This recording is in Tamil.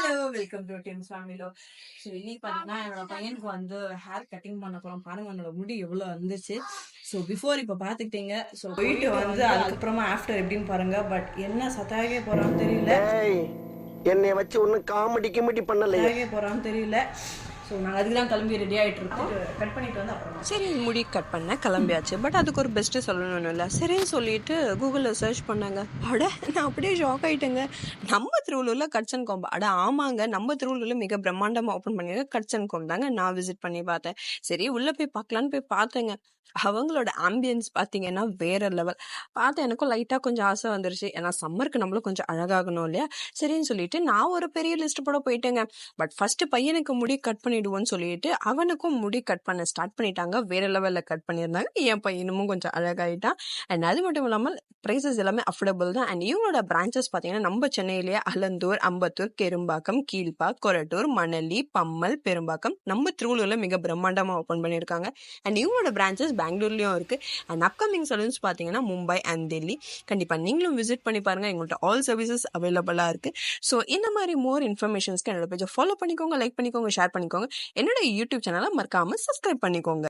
வெல்கம் டு டீம்ஸ் ஃபேமிலிலோ. ஸோ இன்னைக்கு பார்த்தீங்கன்னா என்னோட பையனுக்கு வந்து ஹேர் கட்டிங் பண்ண போகிறோம். பாருங்க என்னோட முடி எவ்வளோ வந்துச்சு. ஸோ பிஃபோர் இப்போ பார்த்துக்கிட்டீங்க. ஸோ போயிட்டு வந்து அதுக்கப்புறமா ஆஃப்டர் எப்படின்னு பாருங்க. பட் என்ன சத்தாகவே போகிறான்னு தெரியல. என்னை வச்சு ஒன்றும் காமெடி கிமெடி பண்ணல. போகிறான்னு தெரியல. ஸோ நாங்கள் அதுக்கு தான் கிளம்பி ரெடி ஆகிட்டு இருக்கோம். கட் பண்ணிட்டு வந்து அப்புறம் சரி முடி கட் பண்ண கிளம்பியாச்சு. பட் அதுக்கு ஒரு பெஸ்ட்டு சொல்லணும்னு இல்லை. சரின்னு சொல்லிட்டு கூகுளில் சர்ச் பண்ணாங்க. அட நான் அப்படியே ஷாக் ஆகிட்டேங்க. நம்ம திருவள்ளூரில் கட்ஸ் அண்ட் கோம். அட ஆமாங்க, நம்ம திருவள்ளூரில் மிக பிரம்மாண்டமாக ஓப்பன் பண்ணியிருக்க கட்ஸ் அண்ட் கோம் தாங்க நான் விசிட் பண்ணி பார்த்தேன். சரி உள்ளே போய் பார்க்கலான்னு போய் பார்த்தேங்க. அவங்களோட ஆம்பியன்ஸ் பார்த்தீங்கன்னா வேற லெவல். பார்த்தா எனக்கும் லைட்டாக கொஞ்சம் ஆசை வந்துருச்சு. ஏன்னா சம்மருக்கு நம்மளும் கொஞ்சம் அழகாகணும் இல்லையா? சரின்னு சொல்லிட்டு நான் ஒரு பெரிய லிஸ்ட் போட போயிட்டேங்க. பட் ஃபர்ஸ்ட் பையனுக்கு முடி கட் பண்ணிடுவோன்னு சொல்லிட்டு அவனுக்கும் முடி கட் பண்ண ஸ்டார்ட் பண்ணிட்டாங்க. வேற லெவலில் கட் பண்ணியிருந்தாங்க. என் பையனும் கொஞ்சம் அழகாயிட்டான். அண்ட் அது மட்டும் இல்லாமல் ப்ரைஸஸ் எல்லாமே அஃபோர்டபுள் தான். அண்ட் இவங்களோட பிரான்ச்சஸ் பார்த்தீங்கன்னா நம்ம சென்னையிலேயே அலந்தூர், அம்பத்தூர், கெரும்பாக்கம், கீழ்பாக், கொரட்டூர், மணலி, பம்மல், பெரும்பாக்கம், நம்ம திருவள்ளூரில் மிக பிரம்மாண்டமாக ஓப்பன் பண்ணியிருக்காங்க. அண்ட் இவங்களோட பிரான்ச்சஸ் பெங்களூர்லயும் இருக்கு. அண்ட் அப்கமிங் சலூன்ஸ் பார்த்தீங்கன்னா மும்பை அண்ட் டெல்லி. கண்டிப்பாக நீங்களும் விசிட் பண்ணி பாருங்க. எங்கள்கிட்ட ஆல் சர்வீசஸ் அவைலபிளாக இருக்கு. ஸோ இந்த மாதிரி மோர் இன்ஃபர்மேஷன்ஸ்க்கு என்னோட பேஜை ஃபாலோ பண்ணிக்கோங்க, லைக் பண்ணிக்கோங்க, ஷேர் பண்ணிக்கோங்க. என்னோட யூடியூப் சேனலை மறக்காம சப்ஸ்கிரைப் பண்ணிக்கோங்க.